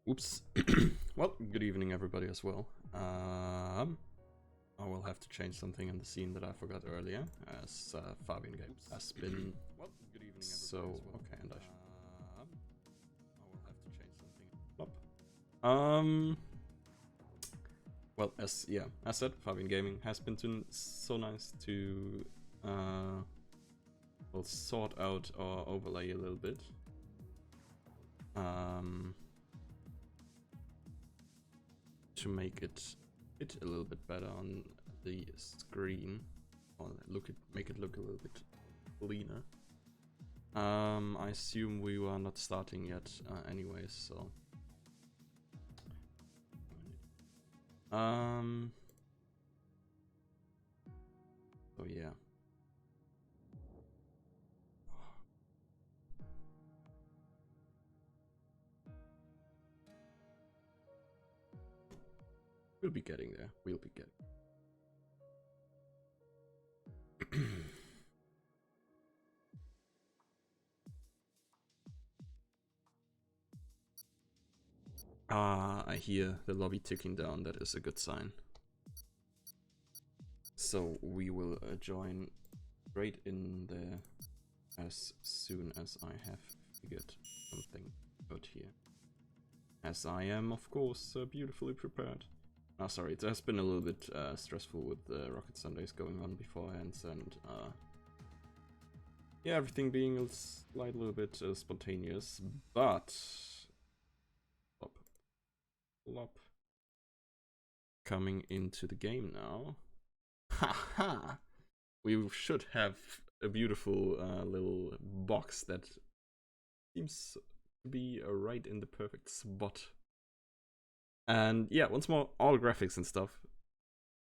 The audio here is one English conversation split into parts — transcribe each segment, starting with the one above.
Oops. Well, good evening everybody as well. I will have to change something in the scene that I forgot earlier, as Fabian Games has been... Well, good evening everybody so, as well. Okay, and I will have to change something. Plop. Well, as said, Fabian Gaming has been so nice to well, sort out our overlay a little bit. To make it fit a little bit better on the screen, or make it look a little bit cleaner. I assume we were not starting yet, anyways, so so yeah. We'll be getting there. We'll be getting. I hear the lobby ticking down. That is a good sign. So we will join right in there as soon as I have figured something out here. As I am, of course, beautifully prepared. Sorry, it has been a little bit stressful with the Rocket Sundays going on beforehand, and yeah, everything being a little bit spontaneous, but Plop. Coming into the game now. Haha! We should have a beautiful little box that seems to be right in the perfect spot. And yeah, once more, all graphics and stuff.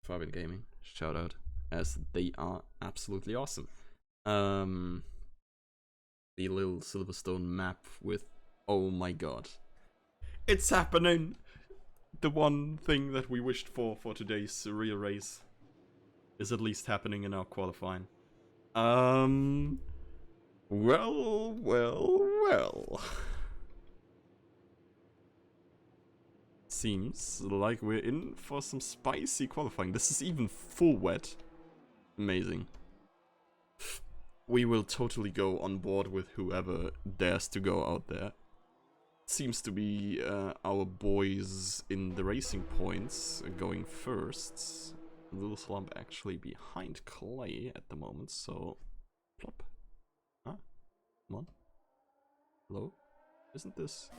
Fabian Gaming, shout out, as they are absolutely awesome. The little Silverstone map with, oh my god, it's happening! The one thing that we wished for today's real race is at least happening in our qualifying. Well. Seems like we're in for some spicy qualifying. This is even full wet. Amazing. We will totally go on board with whoever dares to go out there. Seems to be our boys in the racing points going first. Little Slump actually behind Clay at the moment, so plop. Huh? Come on. Hello? Isn't this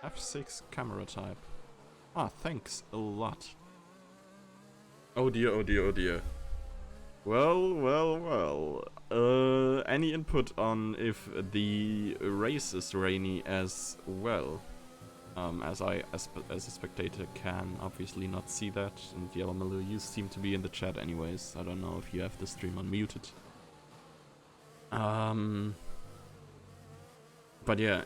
F6 camera type? Ah, thanks a lot. Oh dear, oh dear, oh dear. Well. Any input on if the race is rainy as well? As a spectator can obviously not see that, and Yellow Miller, you seem to be in the chat anyways. I don't know if you have the stream unmuted. But yeah,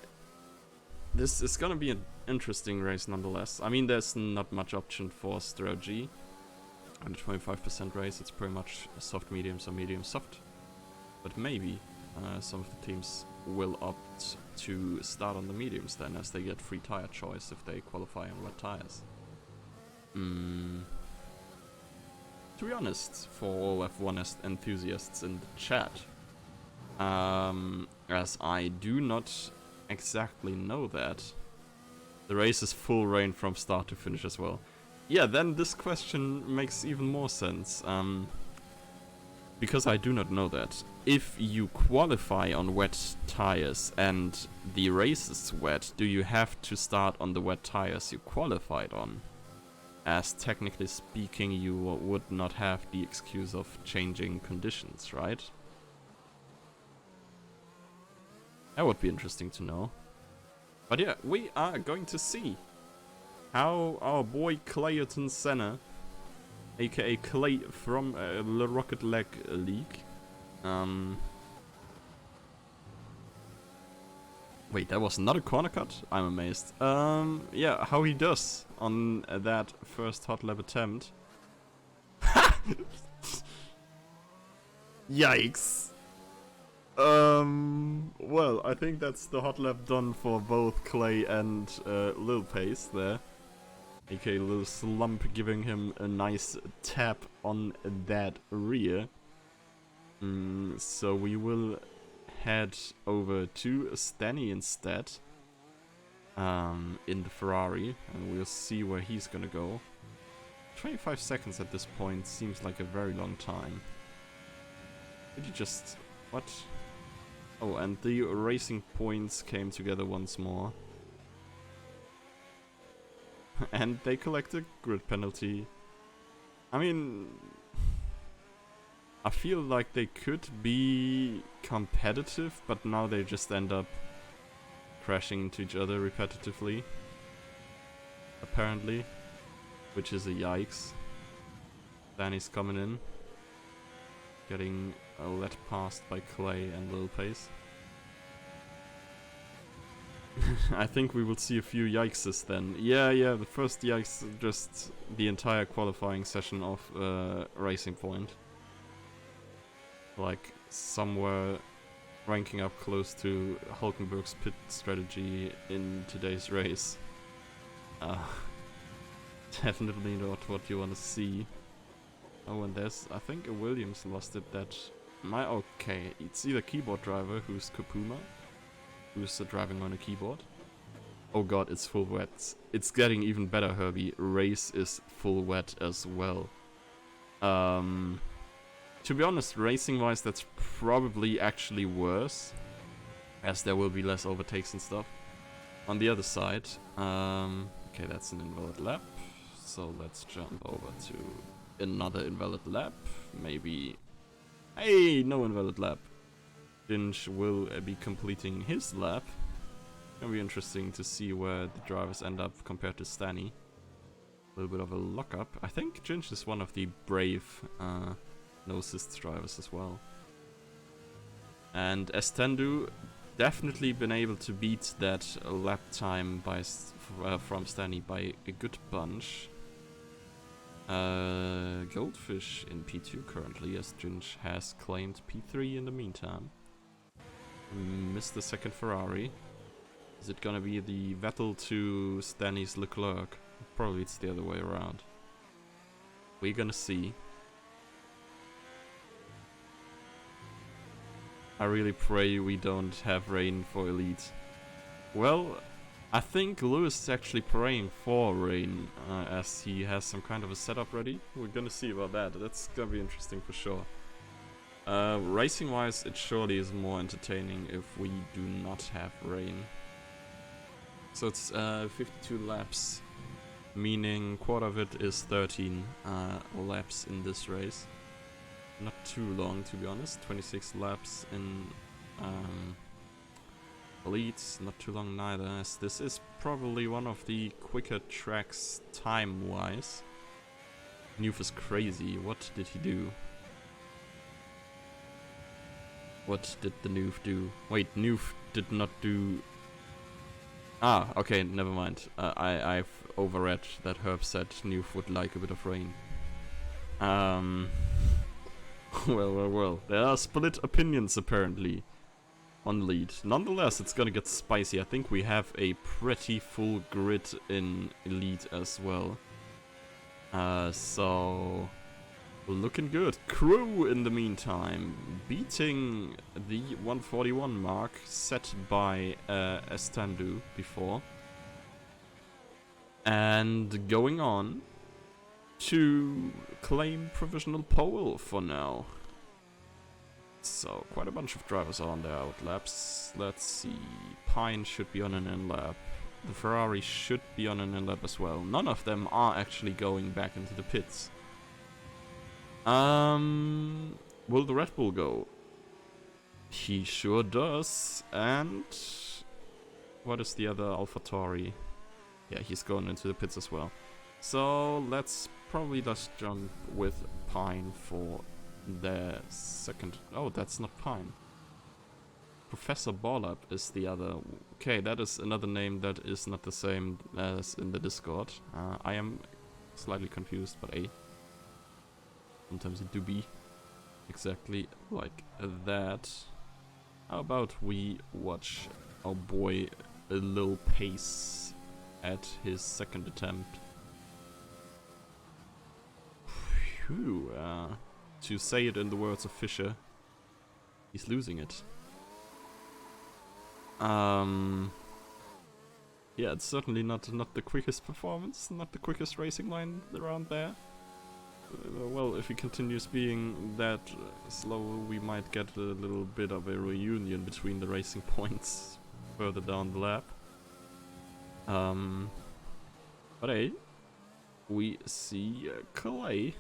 this is gonna be an interesting race nonetheless. I mean, there's not much option for strategy. On the 25% race, it's pretty much soft mediums or medium soft. But maybe some of the teams will opt to start on the mediums then, as they get free tire choice if they qualify on wet tires. To be honest, for all F1 enthusiasts in the chat, as I do not exactly know that, the race is full rain from start to finish as well. Yeah, then this question makes even more sense, because I do not know that. If you qualify on wet tires and the race is wet, do you have to start on the wet tires you qualified on? As technically speaking, you would not have the excuse of changing conditions, right? That would be interesting to know. But yeah, we are going to see how our boy Clayton Senna, aka Clay from the Rocket League. Wait, that was not a corner cut? I'm amazed. Yeah, how he does on that first hot lap attempt. Yikes. Well, I think that's the hot lap done for both Clay and Lil Pace there. aka Lil Slump, giving him a nice tap on that rear. So we will head over to Stanny instead. In the Ferrari, and we'll see where he's gonna go. 25 seconds at this point seems like a very long time. Did you just... what? Oh, and the racing points came together once more. And they collect a grid penalty. I mean... I feel like they could be competitive, but now they just end up crashing into each other repetitively. Apparently. Which is a yikes. Danny's coming in. Getting led past by Clay and Lil Pace. I think we will see a few yikeses then. Yeah, the first yikes, just the entire qualifying session of Racing Point. Like, somewhere ranking up close to Hulkenberg's pit strategy in today's race. Definitely not what you want to see. Oh, and there's, I think, a Williams lost it that... okay, it's either keyboard driver, who's Kopuma, who's driving on a keyboard. Oh god, it's full wet. It's getting even better, Herbie. Race is full wet as well. To be honest, racing-wise, that's probably actually worse, as there will be less overtakes and stuff. On the other side, okay, that's an invalid lap. So let's jump over to another invalid lap. Maybe... hey, no invalid lap. Ginge will be completing his lap. It'll be interesting to see where the drivers end up compared to Stanny. A little bit of a lockup. I think Ginge is one of the brave no-assist drivers as well. And Estendu definitely been able to beat that lap time by from Stanny by a good bunch. Goldfish in P2 currently, as Ginge has claimed P3 in the meantime. Missed the second Ferrari. Is it gonna be the Vettel to Stanny's Leclerc? Probably it's the other way around. We're gonna see. I really pray we don't have rain for Elite. Well, I think Lewis is actually praying for rain, as he has some kind of a setup ready. We're gonna see about that. That's gonna be interesting for sure. Racing-wise, it surely is more entertaining if we do not have rain. So it's 52 laps, meaning quarter of it is 13 laps in this race. Not too long, to be honest. 26 laps in Elite, not too long neither, as this is probably one of the quicker tracks time-wise. Noof is crazy. What did he do? What did the Noof do? Wait, Noof did not do... ah, okay, never mind. I've overread that Herb said Noof would like a bit of rain. Well. There are split opinions, apparently, on lead. Nonetheless, it's gonna get spicy. I think we have a pretty full grid in Elite as well. So... looking good. Crew, in the meantime, beating the 141 mark set by Estendu before. And going on to claim provisional pole for now. So, quite a bunch of drivers are on their out laps. Let's see. Pine should be on an in lap. The Ferrari should be on an in lap as well. None of them are actually going back into the pits. Will the Red Bull go? He sure does. And what is the other AlphaTauri? Yeah, he's going into the pits as well. So let's probably just jump with Pine for the second. Oh, that's not Pine. Professor Ballup is the other. Okay, that is another name that is not the same as in the Discord. I am slightly confused, but sometimes it do be exactly like that. How about we watch our boy Lil Pace at his second attempt? Phew, to say it in the words of Fisher, he's losing it. Yeah, it's certainly not the quickest performance, not the quickest racing line around there. Well, if he continues being that slow, we might get a little bit of a reunion between the racing points further down the lap. But hey, we see Clay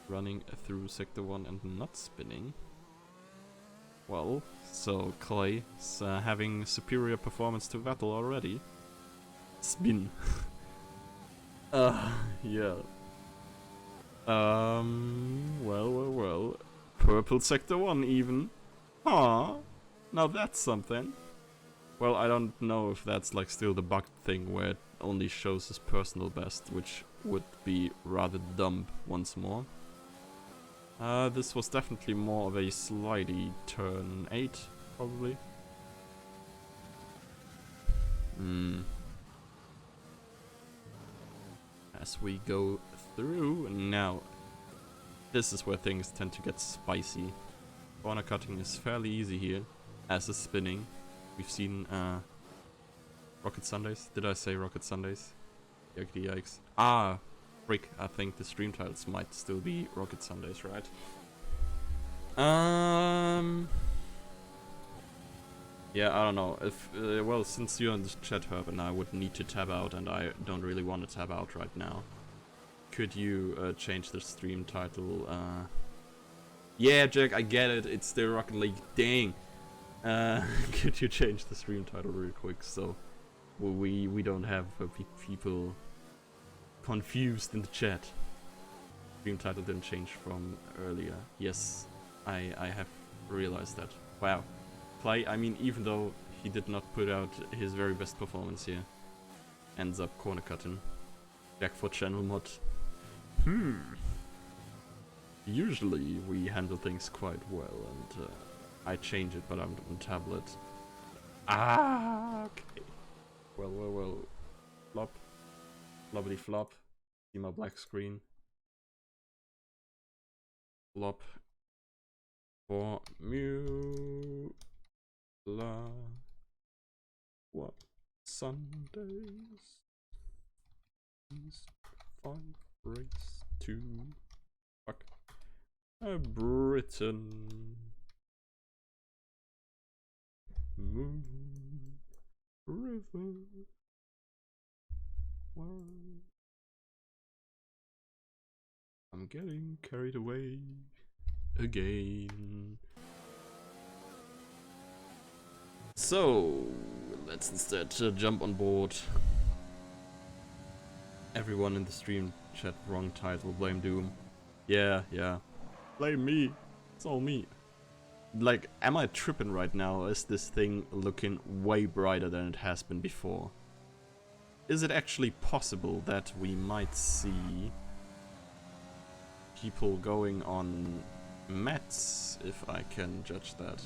running through Sector 1 and not spinning. Well, so Clay is having superior performance to Vettel already. Spin. Yeah. Well. Purple Sector 1 even. Huh. Now that's something. Well, I don't know if that's like still the bugged thing where it only shows his personal best, which would be rather dumb once more. This was definitely more of a slidey turn 8, probably. As we go through, now, this is where things tend to get spicy. Corner cutting is fairly easy here, as is spinning. We've seen Rocket Sundays. Did I say Rocket Sundays? Yikes. Ah! Frick, I think the stream titles might still be Rocket Sundays, right? Yeah, I don't know. If well, since you're in the chat hub and I would need to tab out, and I don't really want to tab out right now, could you change the stream title? Yeah, Jack, I get it. It's the Rocket League. Dang. Could you change the stream title real quick so we don't have people confused in the chat? Stream title didn't change from earlier. Yes, I have realized that. Wow. Clay, I mean, even though he did not put out his very best performance here, ends up corner cutting. Back for channel mod. Usually we handle things quite well, and I change it, but I'm on tablet. Ah, okay. Well. Flop. Floppity flop. See my black screen. Flop. For what Sundays? These 5 race to fuck Britain. Moon River. World. I'm getting carried away again. So let's instead jump on board. Everyone in the stream chat, wrong title, blame Doom. Yeah. Blame me. It's all me. Like, am I tripping right now? Is this thing looking way brighter than it has been before? Is it actually possible that we might see people going on mats, if I can judge that?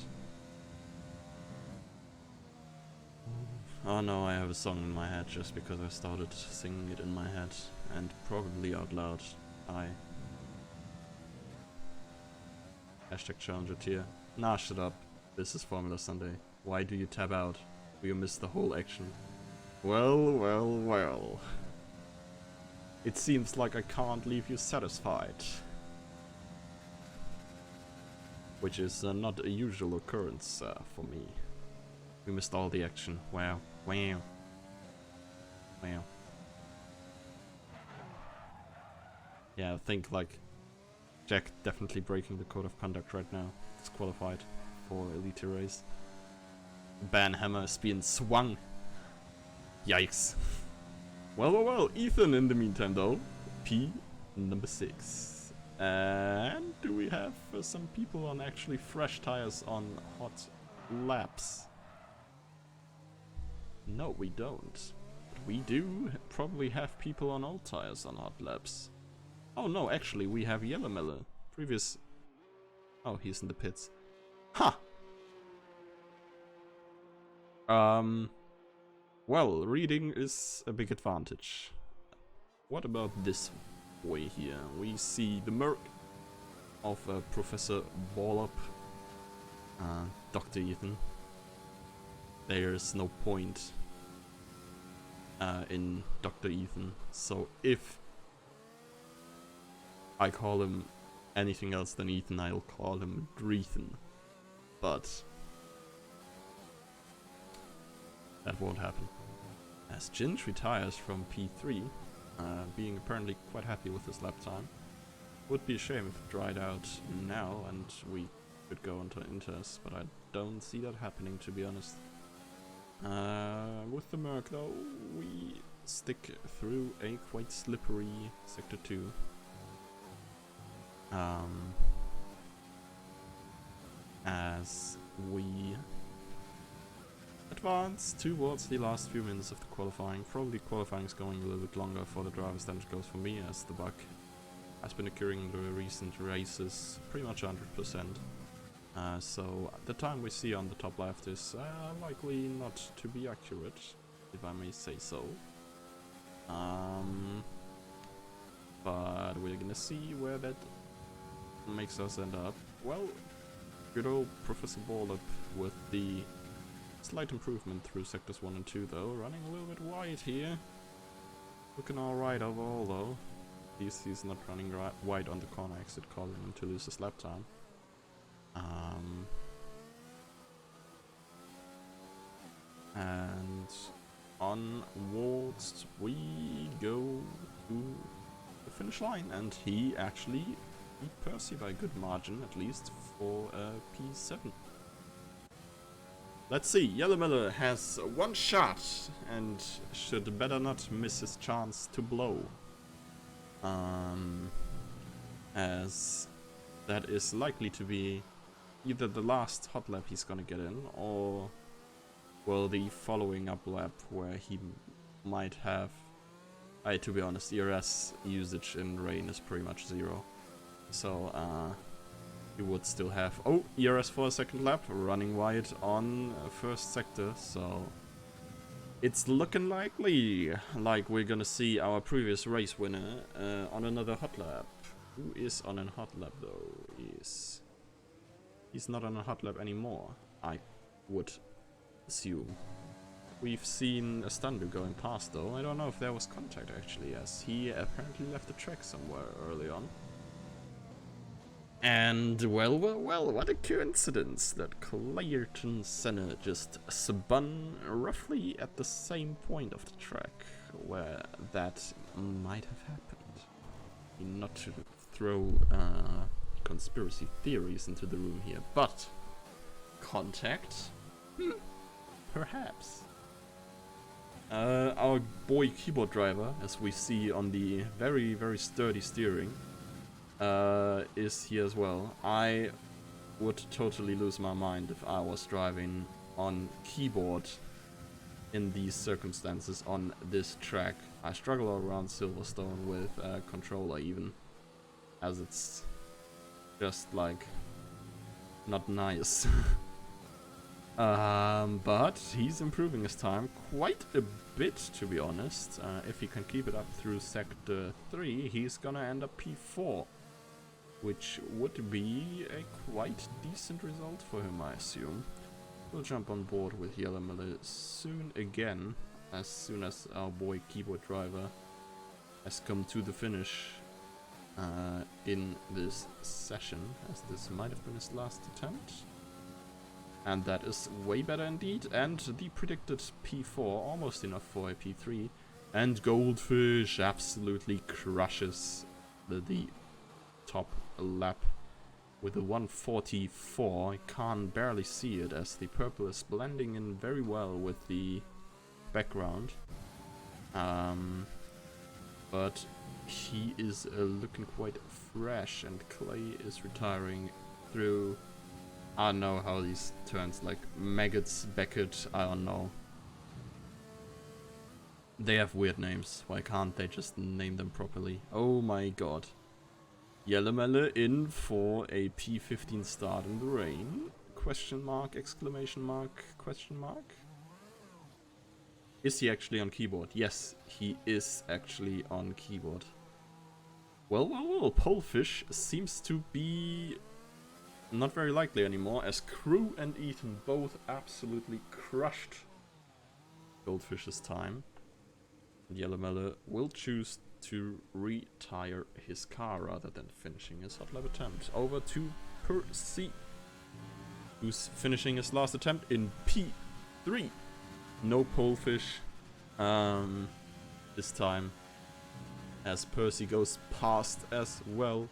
Oh no, I have a song in my head just because I started singing it in my head, and probably out loud. Hashtag challenger tier. Nah, shut up. This is Formula Sunday. Why do you tab out? Do you miss the whole action? Well. It seems like I can't leave you satisfied. Which is not a usual occurrence for me. We missed all the action. Wow. Yeah, I think like Jack definitely breaking the code of conduct right now. Disqualified for Elite race. Ban hammer is being swung. Yikes. Well. Ethan in the meantime though. P number 6. And do we have some people on actually fresh tires on hot laps? No, we don't. But we do probably have people on old tires on hot laps. Oh no, actually we have Yellow Miller. Previous... Oh, he's in the pits. Huh. Well, reading is a big advantage. What about this way here? We see the Merc of Professor Wallop, Dr. Ethan. There's no point in Dr. Ethan, so if I call him anything else than Ethan, I'll call him Dreethan. But that won't happen. As Ginge retires from P3, being apparently quite happy with his lap time. Would be a shame if it dried out now and we could go into Inters, but I don't see that happening, to be honest. With the Merc though, we stick through a quite slippery Sector 2. As we advance towards the last few minutes of the qualifying. Probably qualifying is going a little bit longer for the drivers than it goes for me, as the bug has been occurring in the recent races pretty much 100%. So the time we see on the top left is likely not to be accurate, if I may say so. But we're gonna see where that makes us end up. Well, good old Professor Wallop with the slight improvement through sectors 1 and 2 though, running a little bit wide here. Looking alright overall though. He's not running wide on the corner exit, causing him to lose his lap time. And onwards we go to the finish line, and he actually beat Percy by a good margin, at least for P7. Let's see, Yellow Miller has one shot and should better not miss his chance to blow. As that is likely to be either the last hot lap he's gonna get in, or, well, the following up lap where he might have... to be honest, ERS usage in rain is pretty much 0. So, you would still have... Oh, ERS for a second lap, running wide on first sector, so... It's looking likely like we're gonna see our previous race winner on another hot lap. Who is on a hot lap though? He's not on a hot lap anymore, I would assume. We've seen a Stundu going past though. I don't know if there was contact actually, as he apparently left the track somewhere early on. And well, what a coincidence that Clayton Senna just spun roughly at the same point of the track where that might have happened. Not to throw conspiracy theories into the room here, but contact? Perhaps. Our boy keyboard driver, as we see on the very, very sturdy steering, is here as well. I would totally lose my mind if I was driving on keyboard in these circumstances on this track. I struggle around Silverstone with a controller even, as it's just like not nice. But he's improving his time quite a bit, to be honest. If he can keep it up through Sector 3, he's gonna end up P4. Which would be a quite decent result for him, I assume. We'll jump on board with Yellow Miller soon again, as soon as our boy keyboard driver has come to the finish in this session, as this might have been his last attempt. And that is way better indeed, and the predicted P4, almost enough for a P3, and Goldfish absolutely crushes the top lap with a 144. I can't barely see it as the purple is blending in very well with the background. But he is looking quite fresh, and Clay is retiring through... I don't know how these turns, like Maggots, Beckett, I don't know. They have weird names, why can't they just name them properly? Oh my god. Yellow Miller in for a P15 start in the rain. question mark, exclamation mark, question mark. Is he actually on keyboard? Yes, he is actually on keyboard. Well, Polefish seems to be not very likely anymore, as Crew and Ethan both absolutely crushed Goldfish's time. And Yellowmellow will choose to retire his car rather than finishing his hot lap attempt. Over to Percy, who's finishing his last attempt in P3. No Polefish this time, as Percy goes past as well.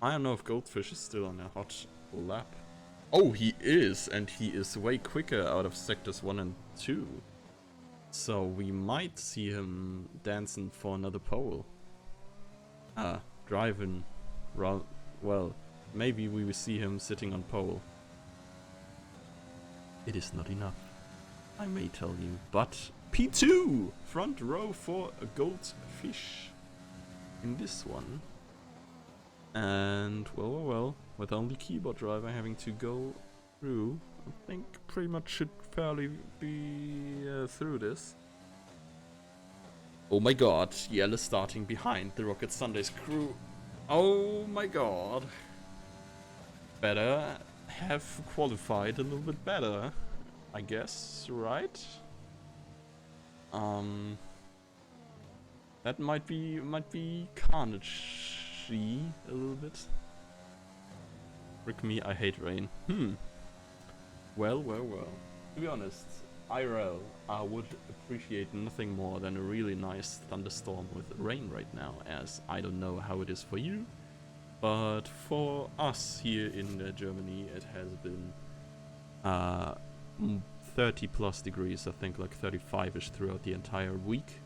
I don't know if Goldfish is still on a hot lap. Oh, he is, and he is way quicker out of sectors 1 and 2. So we might see him dancing for another pole. Driving. Well, maybe we will see him sitting on pole. It is not enough, I may tell you, but P2! Front row for a Goldfish in this one. And, well, with only keyboard driver having to go through, I think pretty much should fairly be through this. Oh my god, Yell is starting behind the Rocket Sundays crew. Oh my god. Better have qualified a little bit better, I guess, right? That might be carnage-y a little bit. Frick me, I hate rain. Well. To be honest, IRL, I would appreciate nothing more than a really nice thunderstorm with rain right now, as I don't know how it is for you, but for us here in Germany, it has been 30 plus degrees, I think like 35ish throughout the entire week,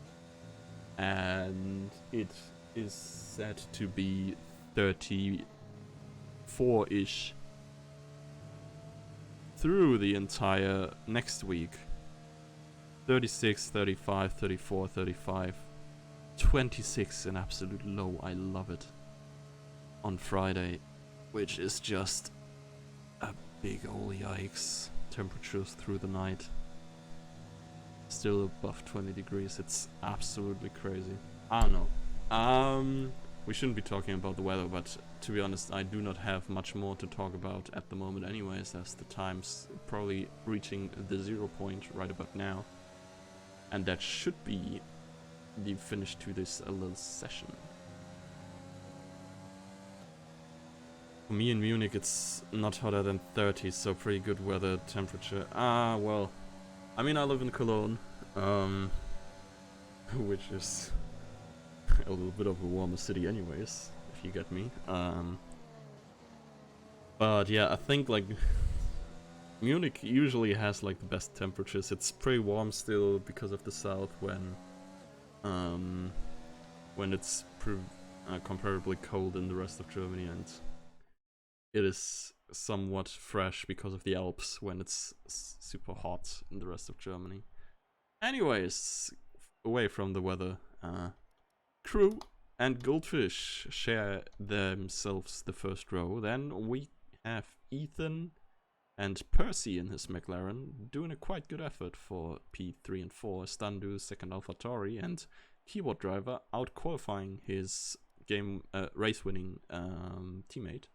and it is set to be 34ish through the entire next week. 36, 35, 34, 35, 26 an absolute low. I love it. On Friday, which is just a big ol' yikes. Temperatures through the night still above 20 degrees. It's absolutely crazy. I don't know. We shouldn't be talking about the weather, but to be honest, I do not have much more to talk about at the moment anyways, as the time's probably reaching the 0 point right about now. And that should be the finish to this little session. For me in Munich, it's not hotter than 30, so pretty good weather temperature. Well, I mean, I live in Cologne, which is a little bit of a warmer city anyways, if you get me. But yeah, I think like Munich usually has like the best temperatures. It's pretty warm still because of the south when it's comparably cold in the rest of Germany, and it is somewhat fresh because of the Alps when it's super hot in the rest of Germany. Anyways, away from the weather, Crew and Goldfish share themselves the first row. Then we have Ethan and Percy in his McLaren doing a quite good effort for P3 and 4. Standu second AlphaTauri, and keyboard driver out qualifying his race winning teammate.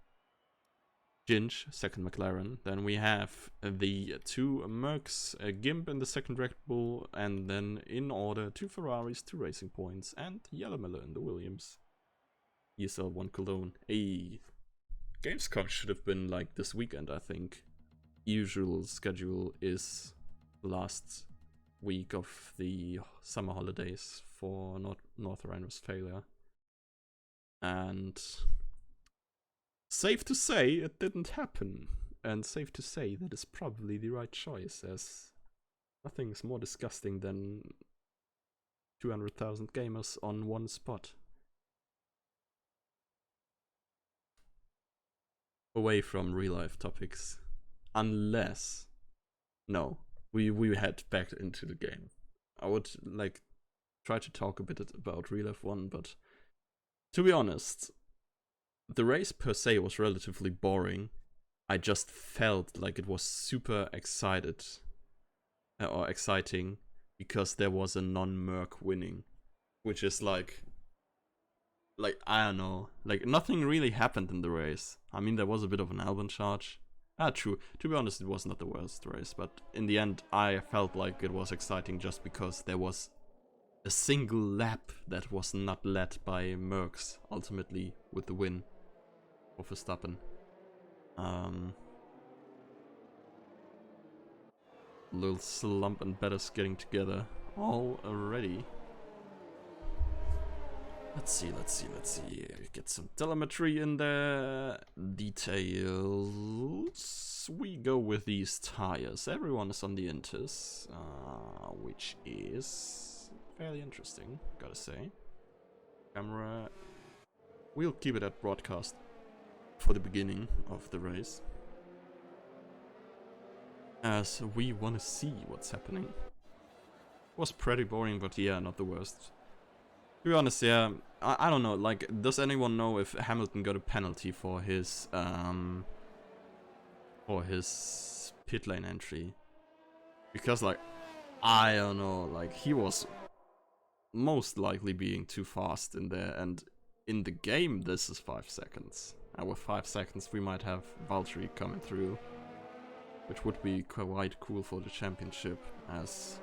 Ginge, second McLaren. Then we have the two Mercs, Gimp in the second Red Bull, and then in order 2 Ferraris, 2 Racing Points, and Yellowmellow in the Williams. ESL1 Cologne. Gamescom should have been like this weekend, I think. Usual schedule is last week of the summer holidays for North Rhine-Westphalia. And safe to say it didn't happen, and safe to say that is probably the right choice, as nothing is more disgusting than 200,000 gamers on one spot. Away from real life topics, unless we head back into the game. I would like try to talk a bit about real life 1, but to be honest, the race per se was relatively boring. I just felt like it was super excited or exciting because there was a non-Merc winning, which is like I don't know, like nothing really happened in the race. I mean, there was a bit of an Albon charge. True. To be honest, it was not the worst race, but in the end, I felt like it was exciting just because there was a single lap that was not led by Mercs, ultimately with the win for Verstappen. Little Slump and Bettis getting together already. Let's see. Get some telemetry in there. Details. We go with these tires. Everyone is on the Intis, which is fairly interesting, gotta say. Camera. We'll keep it at broadcast for the beginning of the race, as we want to see what's happening. Was pretty boring, but yeah, not the worst. To be honest, yeah, I don't know, like, does anyone know if Hamilton got a penalty for his pit lane entry? Because, like, I don't know, like, he was most likely being too fast in there, and in the game, this is 5 seconds. And with 5 seconds, we might have Valtteri coming through, which would be quite cool for the championship, as...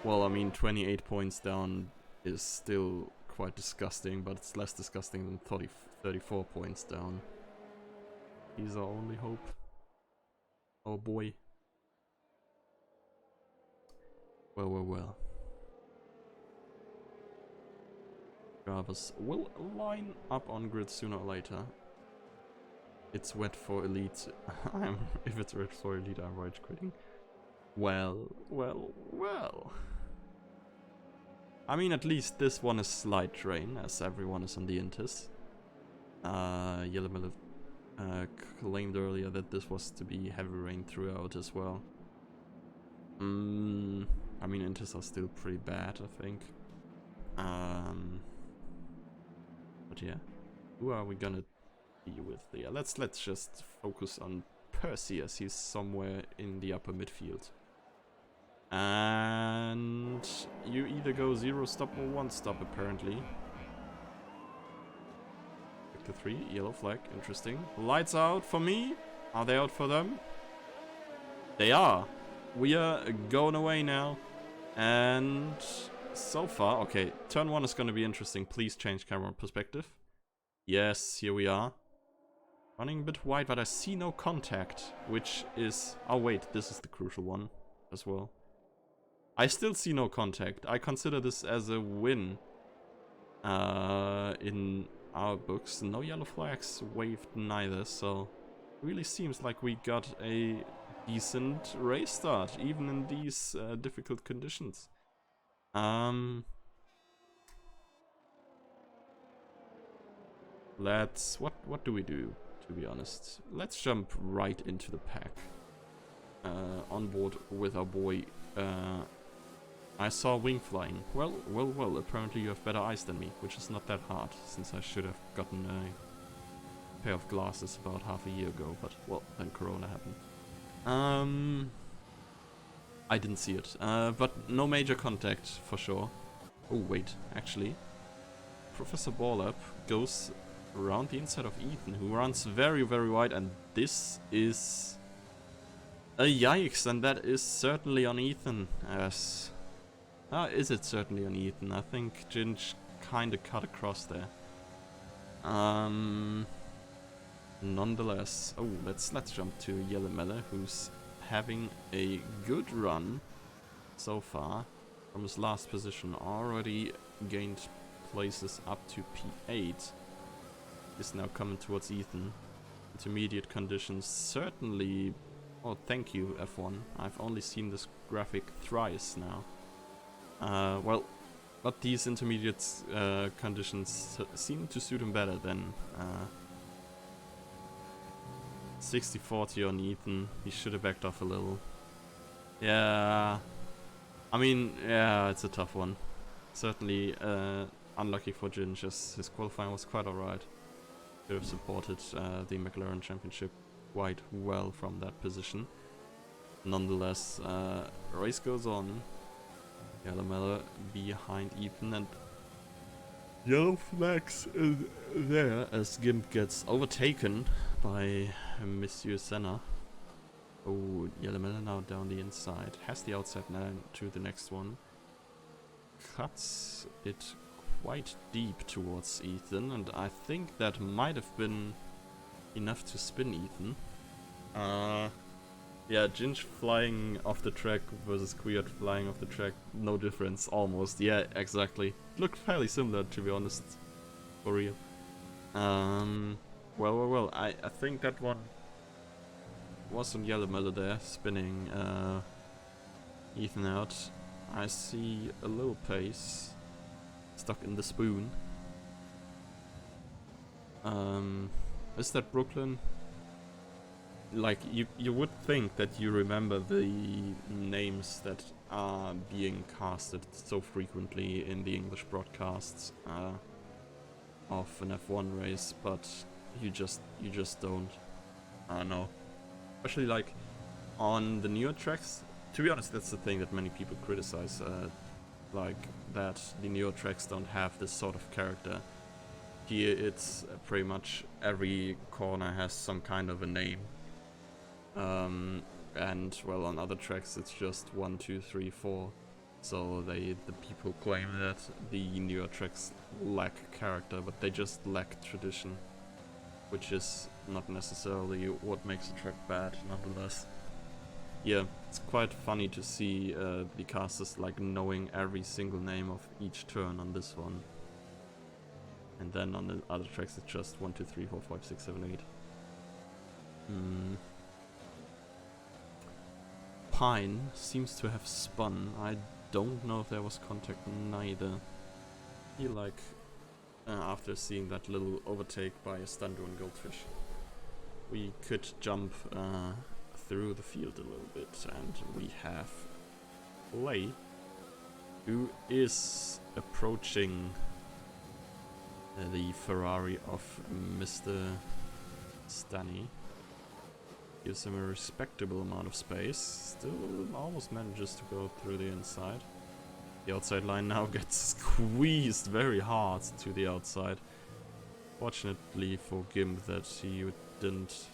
Well, I mean, 28 points down is still quite disgusting, but it's less disgusting than 34 points down. He's our only hope. Oh boy. Well. Drivers will line up on grid sooner or later. It's wet for elite. If it's wet for elite, I'm rage quitting. Well. I mean, at least this one is light rain, as everyone is on the Intis. Yellowmiller claimed earlier that this was to be heavy rain throughout as well. I mean, Intis are still pretty bad, I think. But yeah, who are we gonna be with? Yeah, let's just focus on Percy, as he's somewhere in the upper midfield. And you either go 0 stop or 1 stop, apparently. Victor 3, yellow flag, interesting. Lights out for me. Are they out for them? They are. We are going away now. And so far, okay, turn 1 is going to be interesting. Please change camera perspective. Yes, here we are. Running a bit wide, but I see no contact, which is... Oh wait, this is the crucial one as well. I still see no contact. I consider this as a win in our books. No yellow flags waved neither, so really seems like we got a decent race start, even in these difficult conditions. What do we do, to be honest? Let's jump right into the pack. On board with our boy. I saw wing flying. Well, apparently you have better eyes than me, which is not that hard, since I should have gotten a pair of glasses about half a year ago, but, well, then Corona happened. I didn't see it, but no major contact, for sure. Oh, wait, actually. Professor Borlap goes around the inside of Ethan, who runs very, very wide, and this is... a yikes, and that is certainly on Ethan, as... is it certainly on Ethan? I think Ginge kinda cut across there. Nonetheless, oh, let's jump to Yellowmiller, who's having a good run so far. From his last position, already gained places up to P8. Is now coming towards Ethan. Intermediate conditions certainly... Oh, thank you, F1. I've only seen this graphic thrice now. Well, but these intermediate conditions seem to suit him better than 60-40 on Ethan. He should have backed off a little. Yeah, I mean, yeah, it's a tough one. Certainly unlucky for Ginge, as his qualifying was quite alright. Could have supported the McLaren Championship quite well from that position. Nonetheless, race goes on. Yellow Miller behind Ethan, and yellow flags is there as Gimp gets overtaken by Monsieur Senna. Oh, Yellow Miller now down the inside. Has the outside now to the next one. Cuts it quite deep towards Ethan, and I think that might have been enough to spin Ethan. Yeah, Ginge flying off the track versus Kwiat flying off the track, no difference, almost. Yeah, exactly. Looked fairly similar, to be honest, for real. Well, I think that one was on Yellow Miller there, spinning Ethan out. I see a little pace stuck in the spoon. Is that Brooklyn? Like, you would think that you remember the names that are being casted so frequently in the English broadcasts of an F1 race, but you just don't. No. Especially like on the newer tracks. To be honest, that's the thing that many people criticize, like that the newer tracks don't have this sort of character. Here it's pretty much every corner has some kind of a name. And well, on other tracks it's just 1, 2, 3, 4. So the people claim that the newer tracks lack character, but they just lack tradition, which is not necessarily what makes a track bad, nonetheless. Yeah, it's quite funny to see the casters like knowing every single name of each turn on this one. And then on the other tracks it's just 1, 2, 3, 4, 5, 6, 7, 8. Pine seems to have spun. I don't know if there was contact neither. I feel like after seeing that little overtake by Estandro and Goldfish, we could jump through the field a little bit, and we have Clay, who is approaching the Ferrari of Mr. Stanny. Gives him a respectable amount of space. Still almost manages to go through the inside. The outside line now gets squeezed very hard to the outside. Fortunately for Gimp that he didn't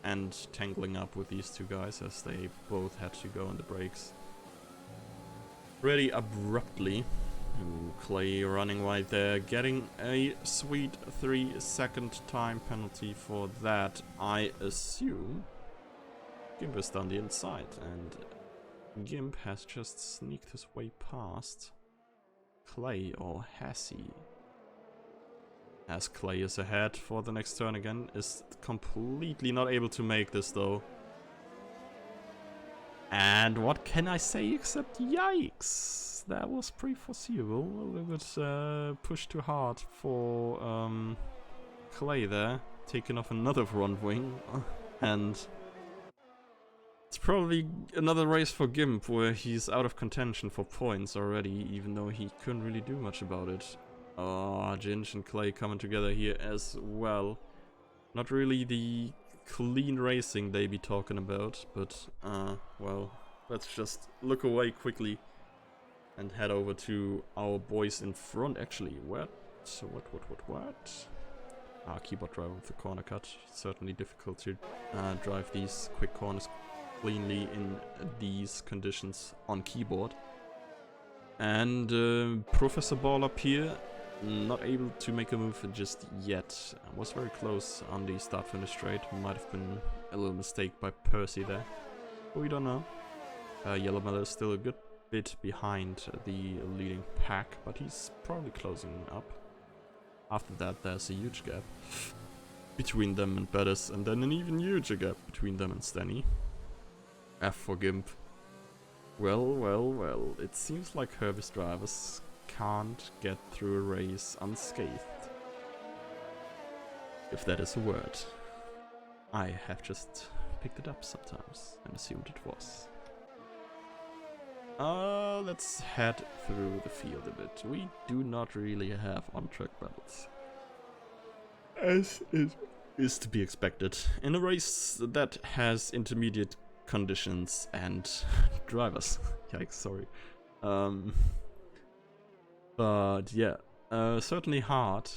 end tangling up with these two guys, as they both had to go on the brakes pretty abruptly. Ooh, Clay running right there, getting a sweet 3-second time penalty for that, I assume. Gimp is down the inside, and Gimp has just sneaked his way past Clay, or has he? As Clay is ahead for the next turn again, is completely not able to make this though. And what can I say except yikes? That was pretty foreseeable. A little bit pushed too hard for Clay there, taking off another front wing, and it's probably another race for Gimp where he's out of contention for points already, even though he couldn't really do much about it. Oh, Ginge and Clay coming together here as well. Not really the clean racing they be talking about, but well, let's just look away quickly and head over to our boys in front. Actually, what? Keyboard driver with the corner cut. Certainly difficult to drive these quick corners cleanly in these conditions on keyboard. And Professor Ball up here, not able to make a move just yet. Was very close on the start-finish straight. Might have been a little mistake by Percy there. But we don't know. Yellow Miller is still a good bit behind the leading pack, but he's probably closing up. After that, there's a huge gap between them and Bettis, and then an even huger gap between them and Stanny. F for Gimp. Well, it seems like Hervis drivers can't get through a race unscathed. If that is a word. I have just picked it up sometimes and assumed it was. Let's head through the field a bit. We do not really have on-track battles. As it is to be expected in a race that has intermediate conditions and drivers. Yikes, sorry. But yeah, certainly hard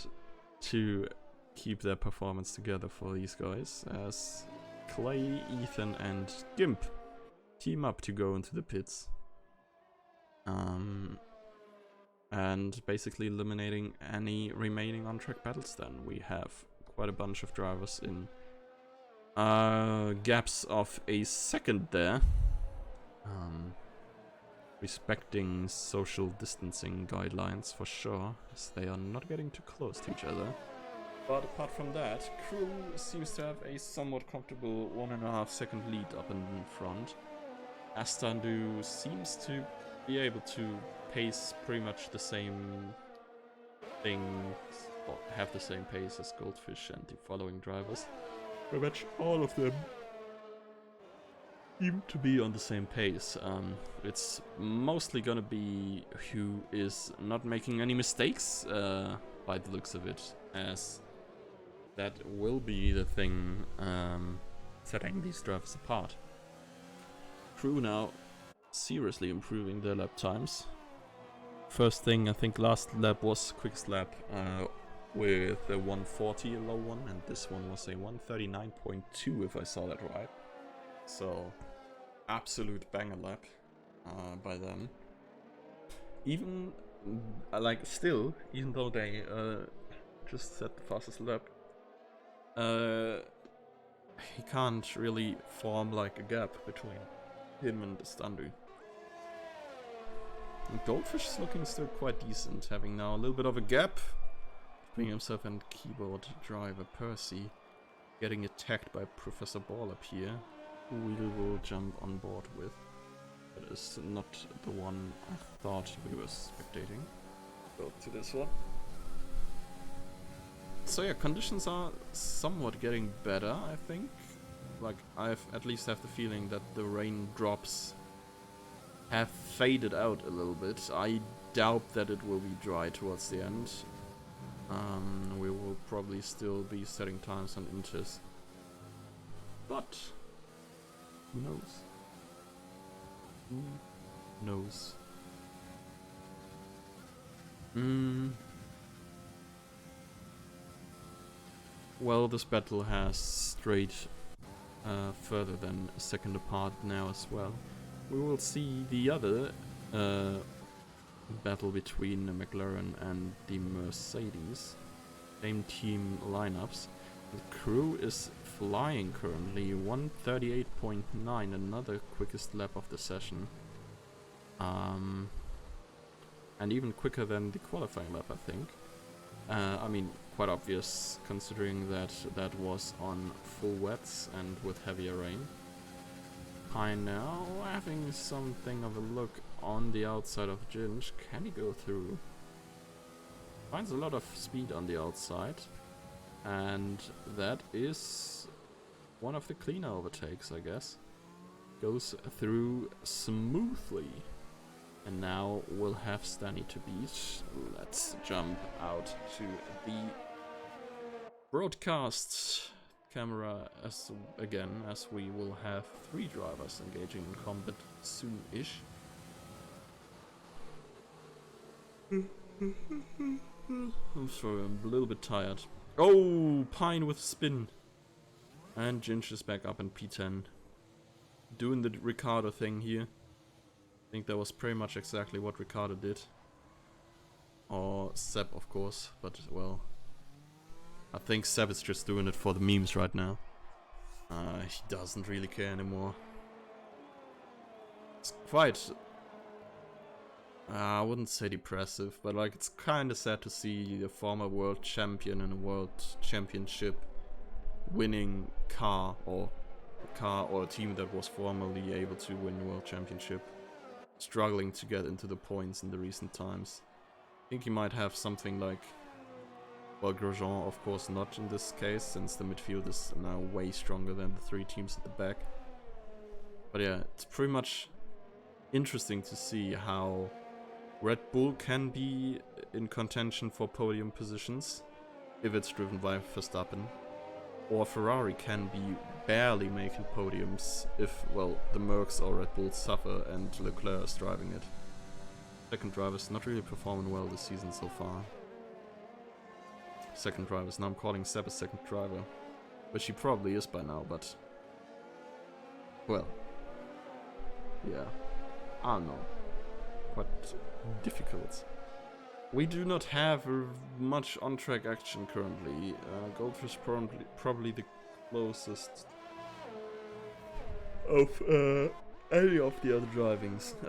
to keep their performance together for these guys, as Clay, Ethan, and Gimp team up to go into the pits. And basically eliminating any remaining on-track battles. Then we have quite a bunch of drivers in gaps of a second there. Respecting social distancing guidelines for sure, as they are not getting too close to each other. But apart from that, Crew seems to have a somewhat comfortable 1.5 second lead up in front. Astandu seems to be able to pace pretty much the same thing, or have the same pace as Goldfish and the following drivers. Pretty much all of them seem to be on the same pace. It's mostly gonna be who is not making any mistakes, by the looks of it, as that will be the thing setting these drivers apart. Crew now seriously improving their lap times. First thing, I think last lap was quickest lap with a 140, a low one, and this one was a 139.2 if I saw that right. So absolute banger lap by them. Even still, even though they just set the fastest lap, he can't really form like a gap between him and Astandu. Goldfish is looking still quite decent, having now a little bit of a gap between himself and keyboard driver Percy, getting attacked by Professor Ball up here, who we will jump on board with. That is not the one I thought we were spectating. Go to this one. So yeah, conditions are somewhat getting better, I think. Like, I at least have the feeling that the raindrops have faded out a little bit. I doubt that it will be dry towards the end. We will probably still be setting times on inters. But who knows? Who knows? Well, this battle has strayed further than a second apart now as well. We will see the other battle between the McLaren and the Mercedes. Same team lineups. The Crew is flying currently, 138.9, another quickest lap of the session. And even quicker than the qualifying lap, I think. I mean, quite obvious considering that that was on full wets and with heavier rain. Pine now having something of a look on the outside of Ginge. Can he go through? Finds a lot of speed on the outside, and that is one of the cleaner overtakes, I guess. Goes through smoothly, and now we'll have Stanny to beat. Let's jump out to the broadcast camera as we will have 3 drivers engaging in combat soon-ish. I'm sorry, I'm a little bit tired. Oh, Pine with spin. And Ginge is back up in P10. Doing the Ricardo thing here. I think that was pretty much exactly what Ricardo did. Or Seb, of course, but well, I think Seb is just doing it for the memes right now. He doesn't really care anymore. It's quite, I wouldn't say depressive, but like it's kind of sad to see a former world champion in a world championship winning car or a team that was formerly able to win the world championship struggling to get into the points in the recent times. I think he might have something like, well, Grosjean of course not in this case, since the midfield is now way stronger than the 3 teams at the back. But yeah, it's pretty much interesting to see how Red Bull can be in contention for podium positions if it's driven by Verstappen. Or Ferrari can be barely making podiums if, well, the Mercs or Red Bull suffer and Leclerc is driving it. Second driver's not really performing well this season so far. Second drivers, now I'm calling Seb a second driver. Which he probably is by now, but... well... yeah. I don't know. Quite difficult. We do not have much on-track action currently. Goldfish probably the closest of any of the other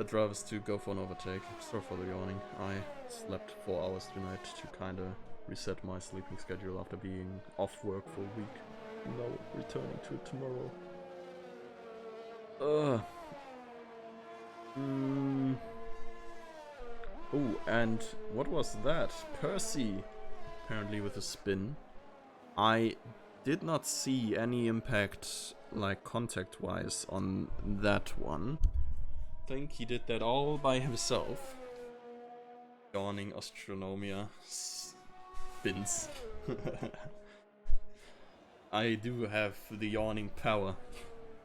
drivers to go for an overtake. Sorry for the yawning. I slept 4 hours tonight to kinda reset my sleeping schedule after being off work for a week. Now returning to it tomorrow. Oh, and what was that? Percy, apparently with a spin. I did not see any impact, like contact-wise, on that one. I think he did that all by himself. Yawning Astronomia spins. I do have the yawning power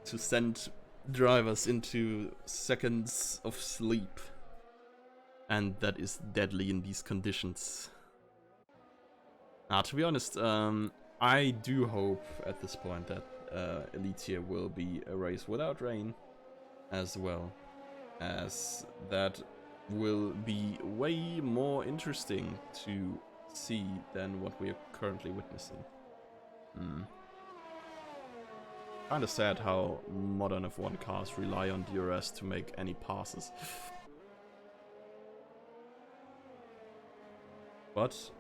to send drivers into seconds of sleep. And that is deadly in these conditions. To be honest, I do hope at this point that Elite Tier will be a race without rain as well, as that will be way more interesting to see than what we are currently witnessing. Kinda sad how modern F1 cars rely on DRS to make any passes. But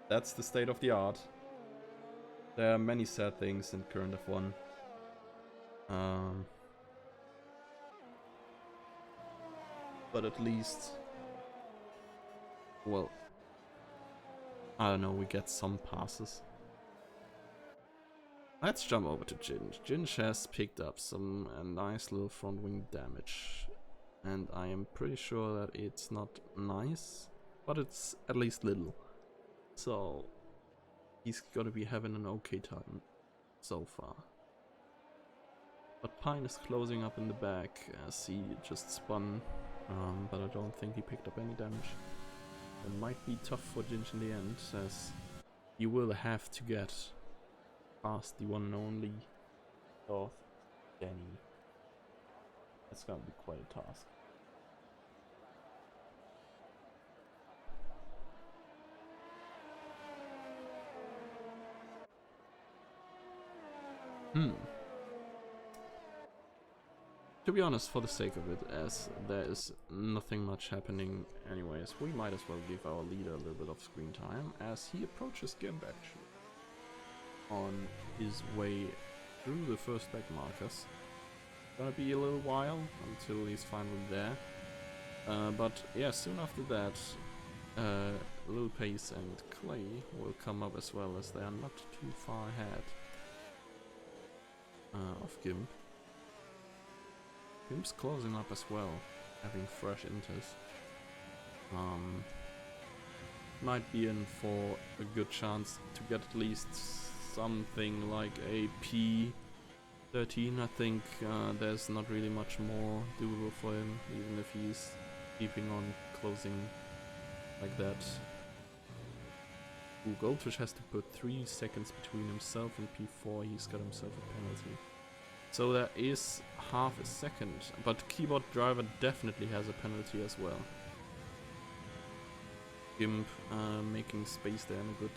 that's the state of the art. There are many sad things in current F1. But at least, well, I don't know, we get some passes. Let's jump over to Ginge. Ginge has picked up some nice little front wing damage. And I am pretty sure that it's not nice, but it's at least little. So he's gotta be having an okay time so far. But Pine is closing up in the back as he just spun, but I don't think he picked up any damage. It might be tough for Ginge in the end, as he will have to get past the one and only Darth Danny. That's gonna be quite a task. To be honest, for the sake of it, as there is nothing much happening anyways, we might as well give our leader a little bit of screen time as he approaches Gimp actually on his way through the first back markers. Gonna be a little while until he's finally there, but yeah, soon after that Lil Pace and Clay will come up as well, as they are not too far ahead of Gimp. Gimp's closing up as well, having fresh inters. Might be in for a good chance to get at least something like a P13. I think there's not really much more doable for him, even if he's keeping on closing like that. Ooh, Goldfish has to put 3 seconds between himself and P4, he's got himself a penalty. So there is half a second, but Keyboard Driver definitely has a penalty as well. Gimp making space there and a good,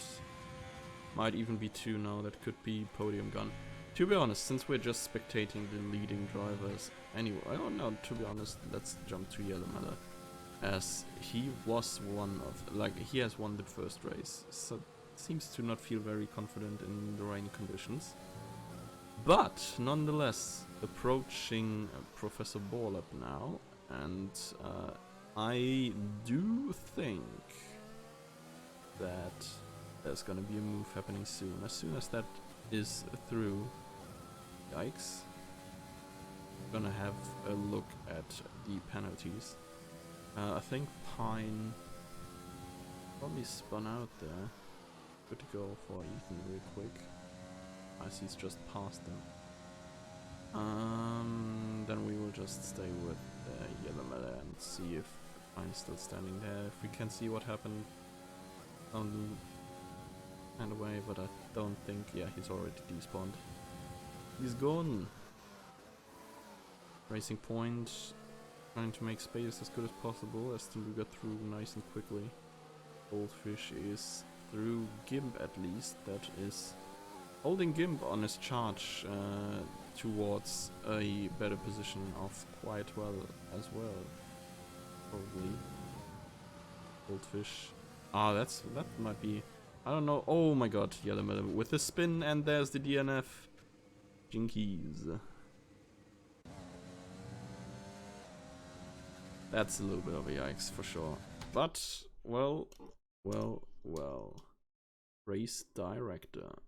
might even be 2 now, that could be podium gun. To be honest, since we're just spectating the leading drivers anyway, I don't know, to be honest, let's jump to Yellow Miller, as he was one of, like, he has won the first race, so seems to not feel very confident in the rain conditions. But nonetheless, approaching Professor Ball up now, and I do think that there's gonna be a move happening soon. As soon as that is through, yikes, I'm gonna have a look at the penalties. I think Pine probably spun out there. Good to go for Ethan real quick. As he's just past them. Then we will just stay with Yellow Meta and see if Fine's still standing there. If we can see what happened on and away, but I don't think. Yeah, he's already despawned. He's gone. Racing Point, trying to make space as good as possible. Aston we got through nice and quickly. Goldfish is through. Gimp at least. That is holding Gimp on his charge towards a better position off quite well as well. Probably. Goldfish. Ah, that might be. I don't know. Oh my god, Yellow Miller with the spin, and there's the DNF. Jinkies. That's a little bit of a yikes for sure. But, well. Race director.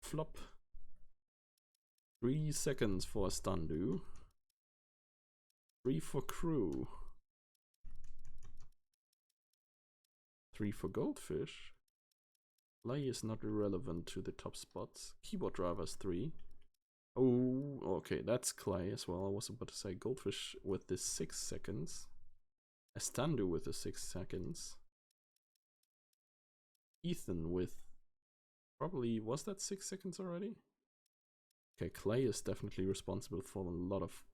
Flop. 3 seconds for Standu. 3 for Crew. 3 for Goldfish. Play is not irrelevant to the top spots. Keyboard drivers 3. Oh, okay, that's Clay as well. I was about to say Goldfish with the 6 seconds. Estandu with the 6 seconds. Ethan with probably, was that 6 seconds already? Okay, Clay is definitely responsible for a lot of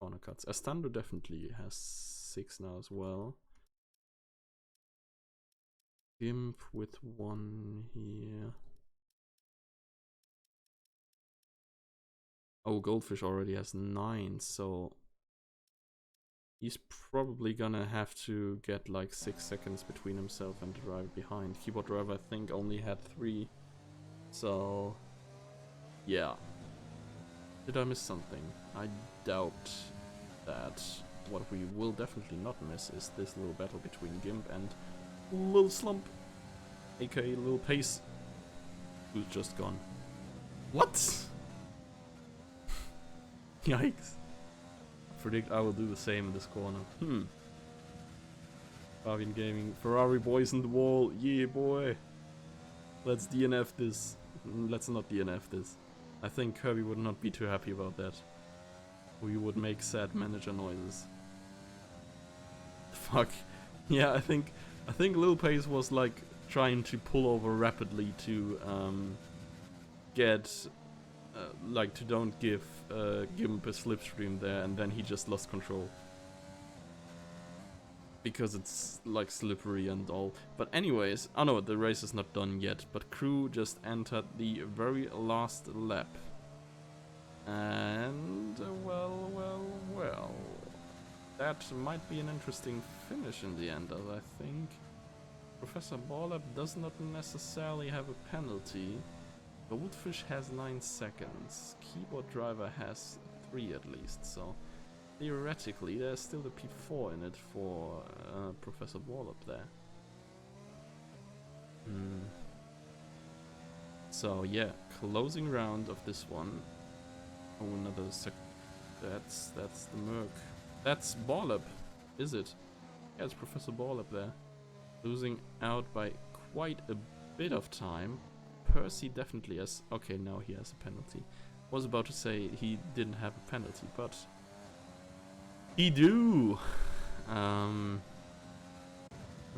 corner cuts. Estandu definitely has 6 now as well. Gimp with 1 here. Oh, Goldfish already has 9, so he's probably gonna have to get like 6 seconds between himself and the driver behind. Keyboard driver I think only had 3, so yeah. Did I miss something? I doubt that. What we will definitely not miss is this little battle between Gimp and Lil Slump, aka Lil Pace, who's just gone. What? Yikes. Predict I will do the same in this corner. Fabian Gaming, Ferrari boys in the wall, yeah boy. Let's DNF this. Let's not DNF this. I think Kirby would not be too happy about that. We would make sad manager noises. Fuck. Yeah, I think Lil Pace was like trying to pull over rapidly to get like to don't give Gimp a slipstream there, and then he just lost control. Because it's like slippery and all. But anyways, oh no, the race is not done yet, but Crew just entered the very last lap. And well, that might be an interesting finish in the end, as I think Professor Ballab does not necessarily have a penalty. Goldfish has 9 seconds, Keyboard Driver has 3 at least, so theoretically there's still a P4 in it for Professor Ballab there. So yeah, closing round of this one. Oh, another that's the Merc. That's Ballab, is it? Yeah, it's Professor Ballab there. Losing out by quite a bit of time. Percy definitely has. Okay, now he has a penalty. Was about to say he didn't have a penalty, but he do.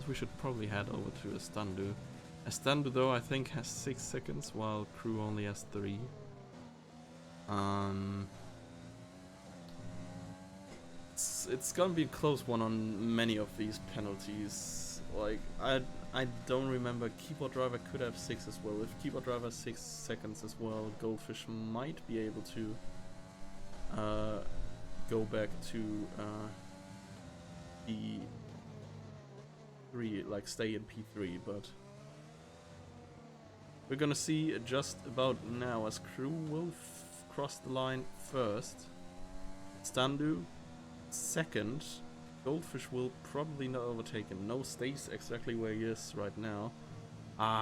We should probably head over to Estandu. Estandu though I think has 6 seconds, while Crew only has 3. It's gonna be a close one on many of these penalties. Like I don't remember. Keyboard Driver could have 6 as well. If Keyboard Driver has 6 seconds as well, Goldfish might be able to go back to P3, like stay in P3, but we're gonna see just about now as Crew will cross the line first. Standu second. Goldfish will probably not overtake him. No, stays exactly where he is right now.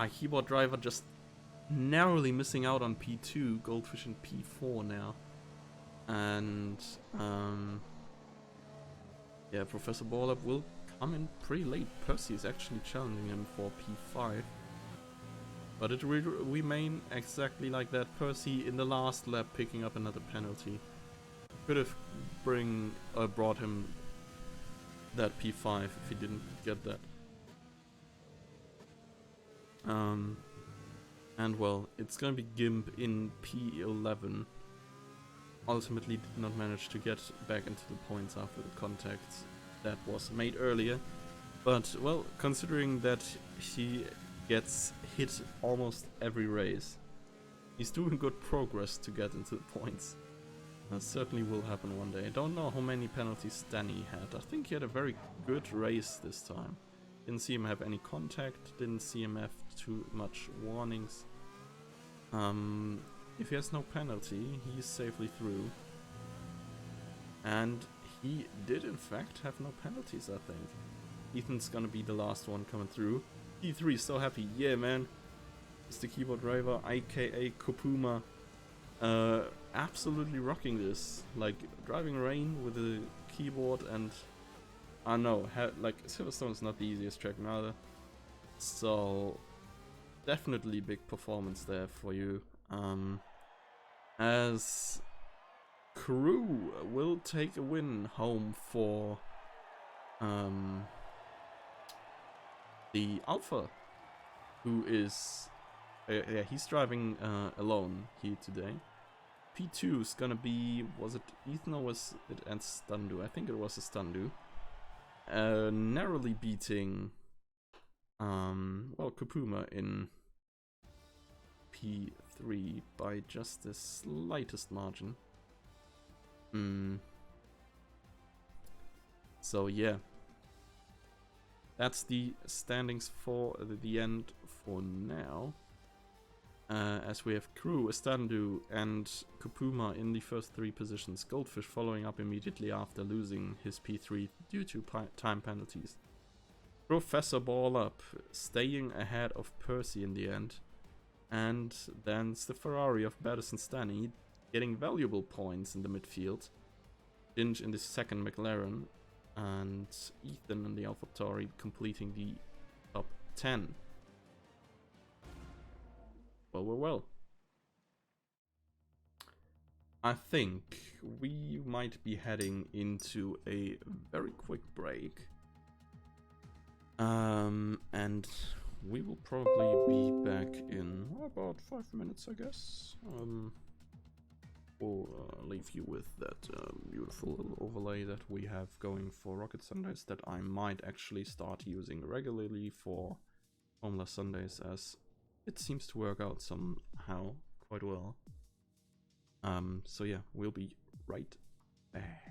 Keyboard Driver just narrowly missing out on P2. Goldfish in P4 now. And yeah, Professor Ballab will come in pretty late. Percy is actually challenging him for P5. But it will remain exactly like that. Percy in the last lap picking up another penalty. Could have brought him that P5 if he didn't get that. And well, it's gonna be Gimp in P11. Ultimately did not manage to get back into the points after the contact that was made earlier. But well, considering that he gets hit almost every race, he's doing good progress to get into the points. That certainly will happen one day. I don't know how many penalties Danny had. I think he had a very good race this time. Didn't see him have any contact, didn't see him have too much warnings. If he has no penalty, he's safely through. And he did in fact have no penalties, I think. Ethan's gonna be the last one coming through. E3 is so happy, yeah man. Mr. Keyboard Driver, aka Kopuma, absolutely rocking this. Like, driving rain with a keyboard, and I know, like, Silverstone is not the easiest track neither. So, definitely big performance there for you. As Crew will take a win home for the Alpha, who is yeah, he's driving alone here today. P2 is gonna be, was it Ethan or was it Standu? I think it was a Standu. Narrowly beating well, Kopuma in P3 by just the slightest margin. So yeah, that's the standings for the end for now. As we have Crew, Estandu, and Kopuma in the first 3 positions. Goldfish following up immediately after losing his P3 due to time penalties. Professor Ball Up staying ahead of Percy in the end. And then it's the Ferrari of Baddison Stanny getting valuable points in the midfield. Dinge in the second McLaren. And Ethan in the AlphaTauri completing the top 10. Well. I think we might be heading into a very quick break. And we will probably be back in about 5 minutes, I guess. We'll leave you with that beautiful little overlay that we have going for Rocket Sundays that I might actually start using regularly for Formula Sundays, as it seems to work out somehow quite well. So yeah, we'll be right back.